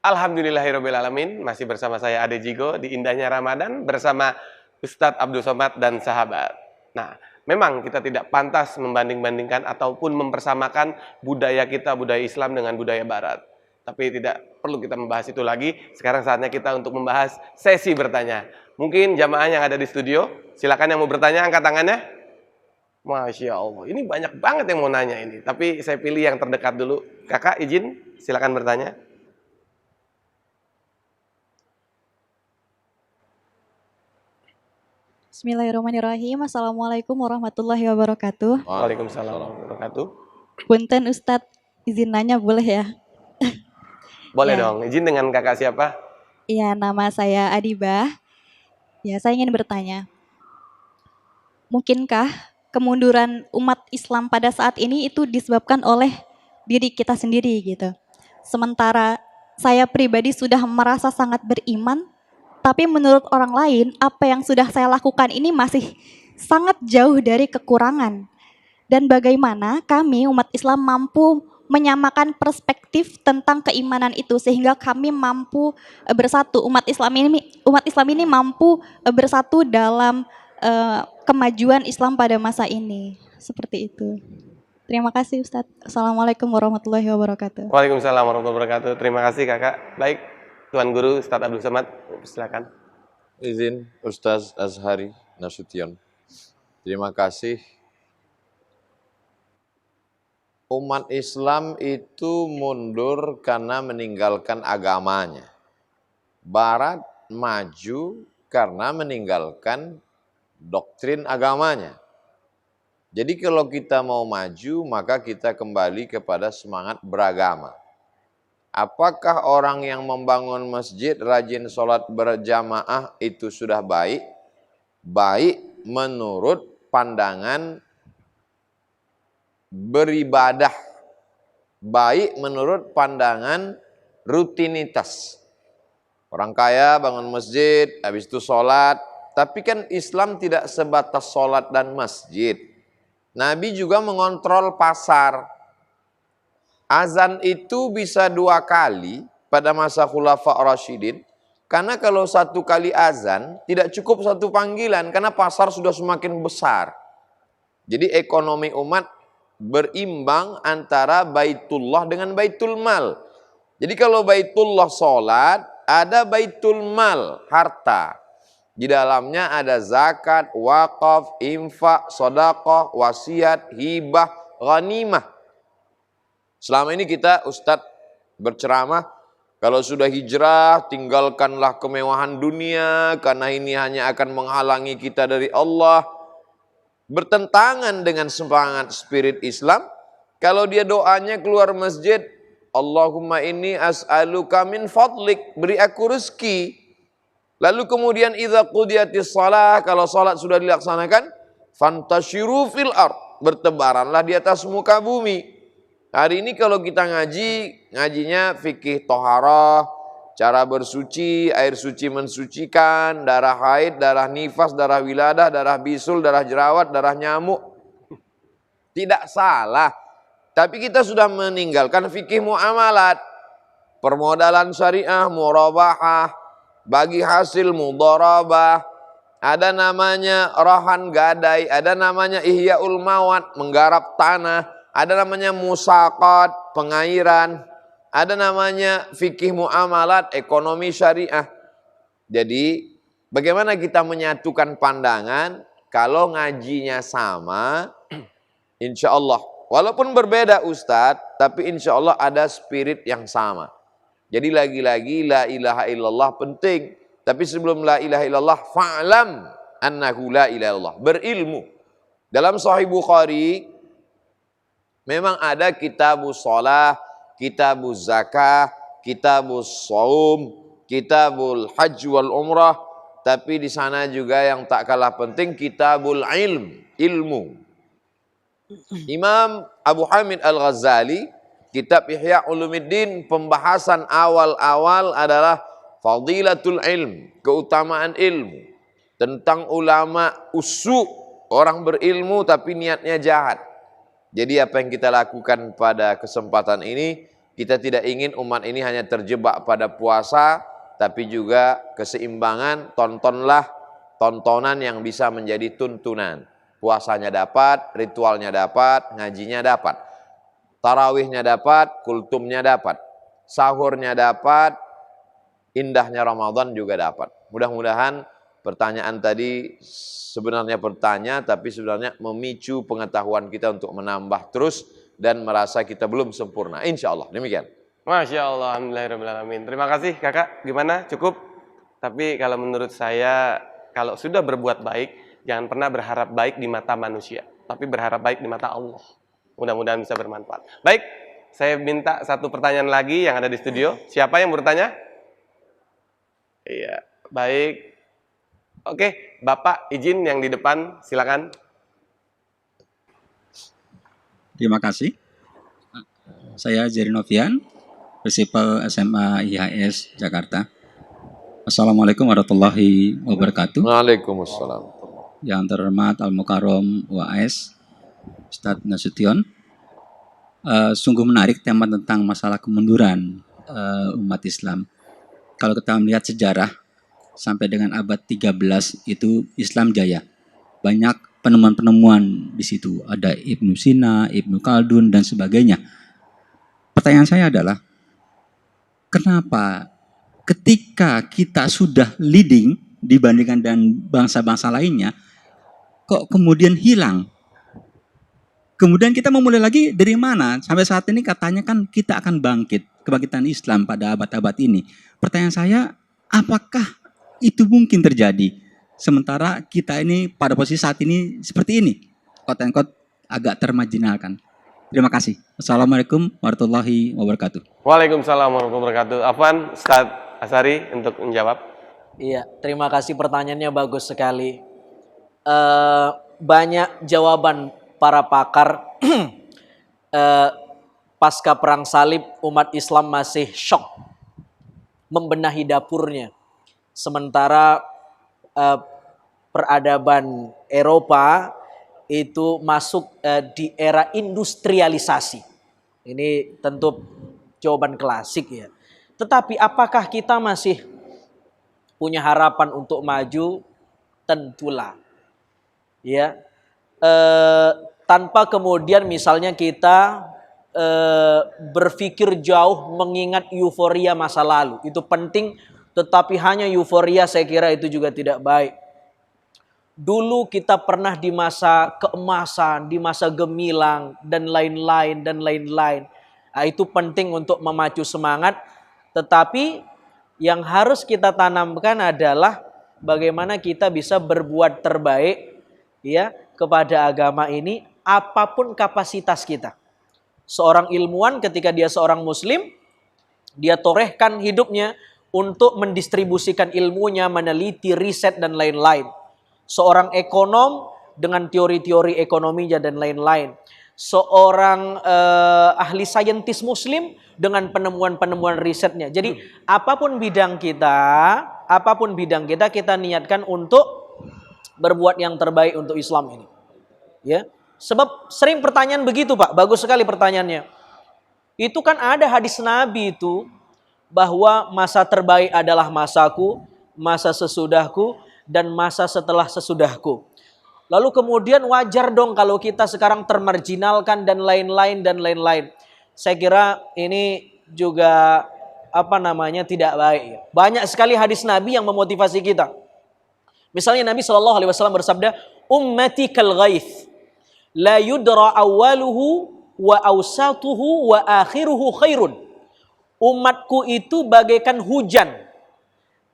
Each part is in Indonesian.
Alhamdulillahirrabbilalamin, masih bersama saya Ade Jigo di indahnya Ramadan bersama Ustadz Abdul Somad dan sahabat. Nah, memang kita tidak pantas membanding-bandingkan ataupun mempersamakan budaya kita, budaya Islam dengan budaya Barat. Tapi tidak perlu kita membahas itu lagi. Sekarang saatnya kita untuk membahas sesi bertanya. Mungkin jamaah yang ada di studio, silakan yang mau bertanya angkat tangannya. Masya Allah, ini banyak banget yang mau nanya ini. Tapi saya pilih yang terdekat dulu. Kakak izin, silakan bertanya. Bismillahirrahmanirrahim. Assalamualaikum warahmatullahi wabarakatuh. Waalaikumsalam warahmatullahi wabarakatuh. Punten Ustadz, izin nanya boleh ya? Boleh Ya. dong, izin dengan kakak siapa? Iya, nama saya Adibah. Ya, saya ingin bertanya. Mungkinkah kemunduran umat Islam pada saat ini itu disebabkan oleh diri kita sendiri gitu? Sementara saya pribadi sudah merasa sangat beriman, tapi menurut orang lain apa yang sudah saya lakukan ini masih sangat jauh dari kekurangan. Dan bagaimana kami umat Islam mampu menyamakan perspektif tentang keimanan itu sehingga kami mampu bersatu, umat Islam ini mampu bersatu dalam kemajuan Islam pada masa ini. Seperti itu. Terima kasih Ustadz. Assalamualaikum warahmatullahi wabarakatuh. Waalaikumsalam warahmatullahi wabarakatuh. Terima kasih kakak. Baik, Tuan Guru Ustadz Abdul Somad, silakan. Izin Ustaz Azhari Nasution. Terima kasih. Umat Islam itu mundur karena meninggalkan agamanya. Barat maju karena meninggalkan doktrin agamanya. Jadi kalau kita mau maju, maka kita kembali kepada semangat beragama. Apakah orang yang membangun masjid, rajin sholat berjamaah itu sudah baik? Baik menurut pandangan beribadah. Baik menurut pandangan rutinitas. Orang kaya bangun masjid, habis itu sholat. Tapi kan Islam tidak sebatas sholat dan masjid. Nabi juga mengontrol pasar. Azan itu bisa 2 kali pada masa Khulafa Rasyidin. Karena kalau 1 kali azan tidak cukup 1 panggilan. Karena pasar sudah semakin besar. Jadi ekonomi umat berimbang antara Baitullah dengan Baitul Mal. Jadi kalau Baitullah sholat, ada Baitul Mal, harta. Di dalamnya ada zakat, wakaf, infak, sedekah, wasiat, hibah, ghanimah. Selama ini kita Ustadz berceramah, kalau sudah hijrah tinggalkanlah kemewahan dunia karena ini hanya akan menghalangi kita dari Allah. Bertentangan dengan semangat spirit Islam. Kalau dia doanya keluar masjid, Allahumma inni as'aluka min fadlik, beri aku rezeki. Lalu kemudian idza qudiyatis shalah, kalau salat sudah dilaksanakan, fantashiru fil ard, bertebaranlah di atas muka bumi. Hari ini kalau kita ngajinya fikih toharah, cara bersuci, air suci mensucikan, darah haid, darah nifas, darah wiladah, darah bisul, darah jerawat, darah nyamuk. Tidak salah. Tapi kita sudah meninggalkan fikih muamalat. Permodalan syariah, murabahah, bagi hasil mudharabah, ada namanya rahan gadai, ada namanya ihyaul mawat, menggarap tanah, ada namanya musaqat, pengairan, ada namanya fikih muamalat, ekonomi syariah. Jadi bagaimana kita menyatukan pandangan kalau ngajinya sama, insya Allah. Walaupun berbeda Ustadz, tapi insya Allah ada spirit yang sama. Jadi lagi-lagi la ilaha illallah penting. Tapi sebelum la ilaha illallah, fa'lam annahu la ilaha illallah. Berilmu. Dalam Sahih Bukhari, memang ada kitabus shalah, kitabus zakah, kitabus shaum, kitabul hajj wal umrah. Tapi di sana juga yang tak kalah penting, kitabul ilmu. Imam Abu Hamid Al-Ghazali, kitab Ihya Ulumuddin, pembahasan awal-awal adalah fadilatul ilm, keutamaan ilmu. Tentang ulama usu, orang berilmu tapi niatnya jahat. Jadi apa yang kita lakukan pada kesempatan ini, Kita tidak ingin umat ini hanya terjebak pada puasa, tapi juga keseimbangan. Tontonlah tontonan yang bisa menjadi tuntunan. Puasanya dapat, ritualnya dapat, ngajinya dapat, tarawihnya dapat, kultumnya dapat, sahurnya dapat, indahnya Ramadan juga dapat. Mudah-mudahan pertanyaan tadi sebenarnya tapi sebenarnya memicu pengetahuan kita untuk menambah terus dan merasa kita belum sempurna. Insya Allah demikian. Masya Allah, alhamdulillahirrahmanirrahim. Terima kasih kakak. Gimana? Cukup? Tapi kalau menurut saya, kalau sudah berbuat baik, jangan pernah berharap baik di mata manusia, tapi berharap baik di mata Allah. Mudah-mudahan bisa bermanfaat. Baik, saya minta satu pertanyaan lagi yang ada di studio. Siapa yang bertanya? Iya, baik. Oke, Bapak izin yang di depan, silakan. Terima kasih. Saya Jerry Novian, Prinsipal SMA IHS Jakarta. Assalamualaikum warahmatullahi wabarakatuh. Waalaikumsalam. Yang terhormat Al-Mukarram UAS, Ustadz Nasution. Sungguh menarik tema tentang masalah kemunduran umat Islam. Kalau kita melihat sejarah, sampai dengan abad 13 itu Islam jaya. Banyak penemuan-penemuan di situ. Ada Ibnu Sina, Ibnu Khaldun, dan sebagainya. Pertanyaan saya adalah, kenapa ketika kita sudah leading dibandingkan dengan bangsa-bangsa lainnya, kok kemudian hilang? Kemudian kita memulai lagi dari mana? Sampai saat ini katanya kan kita akan bangkit, kebangkitan Islam pada abad-abad ini. Pertanyaan saya, apakah itu mungkin terjadi? Sementara kita ini pada posisi saat ini seperti ini, quote-unquote agak termarginalkan. Terima kasih. Assalamualaikum warahmatullahi wabarakatuh. Waalaikumsalam warahmatullahi wabarakatuh. Afwan, Ustadz Asari untuk menjawab. Iya, terima kasih, pertanyaannya bagus sekali. Banyak jawaban para pakar. Pasca perang salib, umat Islam masih syok membenahi dapurnya. Sementara peradaban Eropa itu masuk di era industrialisasi. Ini tentu jawaban klasik ya. Tetapi apakah kita masih punya harapan untuk maju? Tentulah. Ya. Tanpa kemudian misalnya kita berpikir jauh mengingat euforia masa lalu. Itu penting, tetapi hanya euforia saya kira itu juga tidak baik. Dulu kita pernah di masa keemasan, di masa gemilang, dan lain-lain, dan lain-lain. Nah, itu penting untuk memacu semangat. Tetapi yang harus kita tanamkan adalah bagaimana kita bisa berbuat terbaik ya kepada agama ini, apapun kapasitas kita. Seorang ilmuwan ketika dia seorang muslim, dia torehkan hidupnya untuk mendistribusikan ilmunya, meneliti, riset, dan lain-lain. Seorang ekonom dengan teori-teori ekonominya dan lain-lain. Seorang ahli saintis muslim dengan penemuan-penemuan risetnya. Jadi apapun bidang kita, kita niatkan untuk berbuat yang terbaik untuk Islam ini. Ya, sebab sering pertanyaan begitu Pak, bagus sekali pertanyaannya. Itu kan ada hadis Nabi itu, bahwa masa terbaik adalah masaku, masa sesudahku, dan masa setelah sesudahku. Lalu kemudian wajar dong kalau kita sekarang termarginalkan dan lain-lain. Saya kira ini juga tidak baik. Banyak sekali hadis Nabi yang memotivasi kita. Misalnya Nabi SAW bersabda, ummati kal ghaith, la yudra awaluhu wa awsatuhu wa akhiruhu khairun. Umatku itu bagaikan hujan.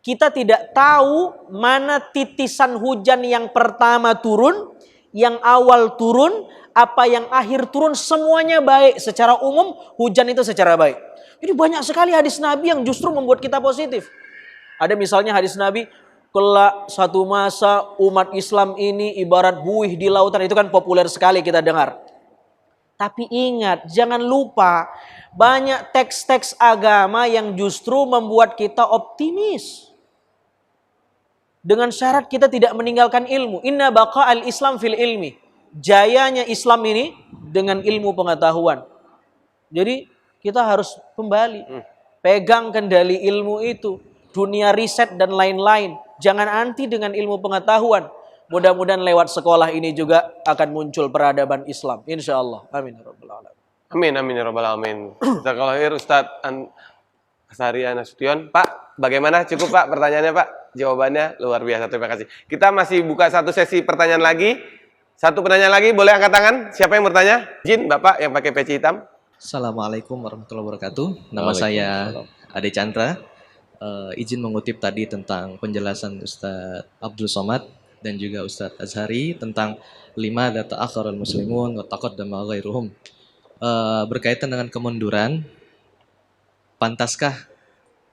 Kita tidak tahu mana titisan hujan yang pertama turun, yang awal turun, apa yang akhir turun, semuanya baik. Secara umum hujan itu secara baik. Jadi banyak sekali hadis Nabi yang justru membuat kita positif. Ada misalnya hadis Nabi, kelak satu masa umat Islam ini ibarat buih di lautan. Itu kan populer sekali kita dengar. Tapi ingat, jangan lupa, banyak teks-teks agama yang justru membuat kita optimis. Dengan syarat kita tidak meninggalkan ilmu. Inna baqa'al Islam fil ilmi. Jayanya Islam ini dengan ilmu pengetahuan. Jadi kita harus kembali. Pegang kendali ilmu itu. Dunia riset dan lain-lain. Jangan anti dengan ilmu pengetahuan. Mudah-mudahan lewat sekolah ini juga akan muncul peradaban Islam. Insya Allah. Amin. Amin, amin ya rabbal alamin. Jazakallahu khair Ustaz Azhari Nasution. Pak, bagaimana? Cukup Pak pertanyaannya Pak? Jawabannya luar biasa, terima kasih. Kita masih buka satu sesi pertanyaan lagi. Satu pertanyaan lagi, boleh angkat tangan? Siapa yang bertanya? Izin Bapak yang pakai peci hitam. Assalamualaikum warahmatullahi wabarakatuh. Nama saya Ade Chandra. Izin mengutip tadi tentang penjelasan Ustadz Abdul Somad dan juga Ustadz Azhari tentang 5 data akharul muslimun wa taqaddama ghairuhum. Berkaitan dengan kemunduran, pantaskah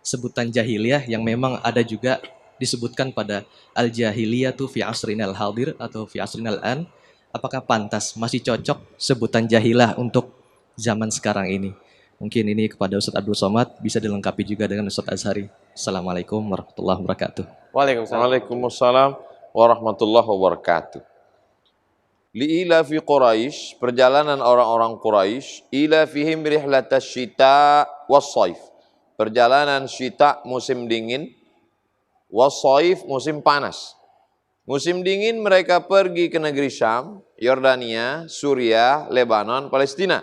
sebutan jahiliyah yang memang ada juga disebutkan pada al-jahiliyatu fi asrinal hadir atau fi asrinal an, apakah pantas, masih cocok sebutan jahilah untuk zaman sekarang ini? Mungkin ini kepada Ustadz Abdul Somad, bisa dilengkapi juga dengan Ustadz Azhari. Assalamualaikum warahmatullahi wabarakatuh. Waalaikumsalam warahmatullahi wabarakatuh. Li'ila fi Quraisy, perjalanan orang-orang Quraisy, ila fihim rihlatas syita was-saif. Perjalanan syita musim dingin, was-saif musim panas. Musim dingin mereka pergi ke negeri Syam, Yordania, Suriah, Lebanon, Palestina.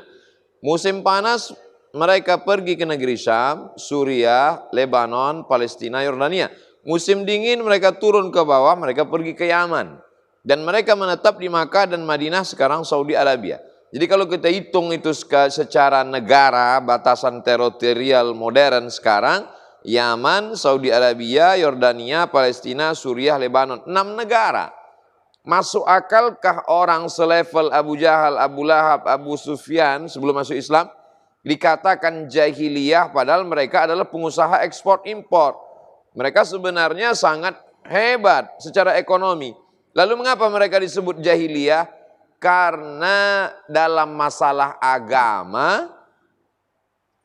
Musim panas mereka pergi ke negeri Syam, Suriah, Lebanon, Palestina, Yordania. Musim dingin mereka turun ke bawah, mereka pergi ke Yaman. Dan mereka menetap di Makkah dan Madinah, sekarang Saudi Arabia. Jadi kalau kita hitung itu secara negara, batasan teritorial modern sekarang, Yaman, Saudi Arabia, Yordania, Palestina, Suriah, Lebanon. 6 negara. Masuk akalkah orang selevel Abu Jahal, Abu Lahab, Abu Sufyan sebelum masuk Islam dikatakan jahiliyah padahal mereka adalah pengusaha ekspor impor. Mereka sebenarnya sangat hebat secara ekonomi. Lalu mengapa mereka disebut jahiliyah? Karena dalam masalah agama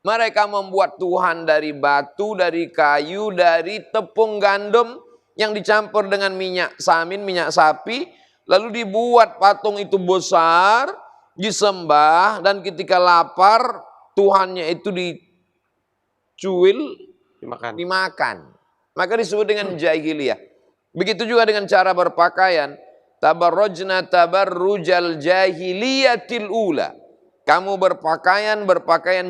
mereka membuat Tuhan dari batu, dari kayu, dari tepung gandum yang dicampur dengan minyak samin, minyak sapi. Lalu dibuat patung itu besar, disembah, dan ketika lapar Tuhannya itu dicuil, dimakan. Maka disebut dengan jahiliyah. Begitu juga dengan cara berpakaian. Tabarrujna tabarrujal jahiliyatil ula. Kamu berpakaian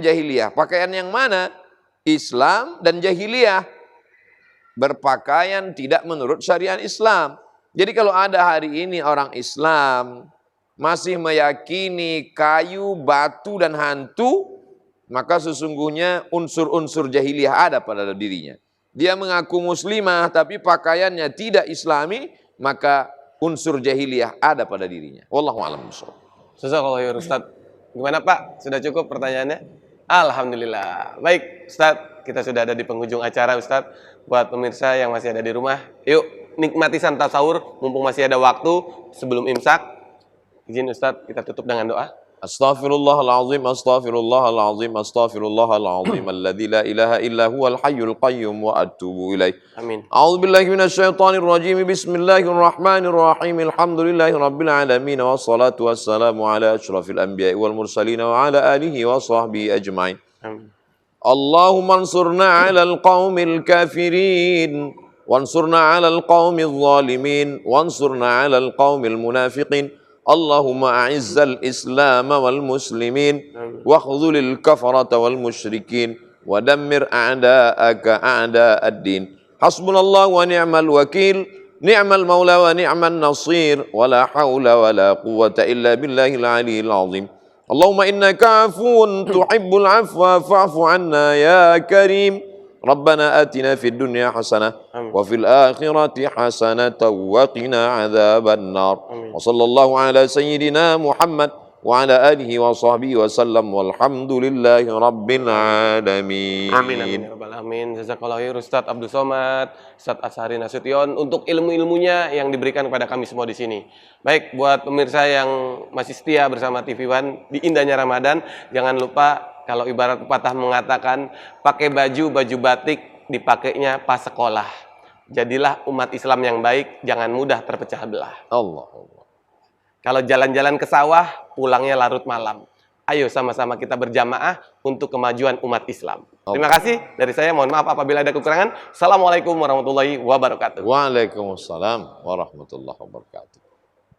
jahiliyah. Pakaian yang mana? Islam dan jahiliyah. Berpakaian tidak menurut syariat Islam. Jadi kalau ada hari ini orang Islam masih meyakini kayu, batu, dan hantu, maka sesungguhnya unsur-unsur jahiliyah ada pada dirinya. Dia mengaku muslimah tapi pakaiannya tidak islami, maka unsur jahiliyah ada pada dirinya. Wallahu a'lam bishawab. Jazakallahu khair Ustaz. Gimana Pak? Sudah cukup pertanyaannya? Alhamdulillah. Baik Ustaz, kita sudah ada di penghujung acara Ustaz. Buat pemirsa yang masih ada di rumah, yuk nikmati santap sahur mumpung masih ada waktu sebelum imsak. Izin Ustaz, kita tutup dengan doa. Astaghfirullahalazim, astaghfirullahalazim, astaghfirullahalazim, alladzi la ilaha illa huwal hayyul qayyum wa atubu ilaih. Amin. A'udzubillahi minasyaitonir rajim. Bismillahirrahmanirrahim. Alhamdulillahi rabbil alamin wassalatu wassalamu ala asyrafil anbiya'i wal mursalin wa ala alihi wa sahbihi ajmain. Amin. Allahumma ansurna 'alal qaumil kafirin wansurna 'alal qaumil zalimin wansurna 'alal qaumil munafiqin. Allahumma a'izzal Islam wal muslimin wa khudhulil kafarata wal musyrikin wa dammir a'da'aka a'da'ad din. Hasbunallahu wa ni'mal wakil, ni'mal maula wa ni'man nasir, wa la hawla wa la quwwata illa billahil aliyyil azim. Allahumma innaka afuwun tuhibbul afwa fa'fu 'anna ya karim. ربنا آتنا في الدنيا حسنة وفي الآخرة حسنة وقنا عذاب النار وصلى الله على سيدنا محمد وعلى آله وصحبه وسلم والحمد لله رب العالمين. Amin amin ya rabbal alamin. Jazakallahu khair Ustaz Abdul Somad, Ustaz Azhari Nasution untuk ilmu-ilmunya yang diberikan kepada kami semua di sini. Baik, buat pemirsa yang masih setia bersama TV One di indahnya Ramadan, jangan lupa kalau ibarat pepatah mengatakan pakai baju batik dipakainya pas sekolah. Jadilah umat Islam yang baik, jangan mudah terpecah belah. Allah. Kalau jalan-jalan ke sawah, pulangnya larut malam. Ayo sama-sama kita berjamaah untuk kemajuan umat Islam. Terima kasih dari saya. Mohon maaf apabila ada kekurangan. Assalamualaikum warahmatullahi wabarakatuh. Waalaikumsalam warahmatullahi wabarakatuh.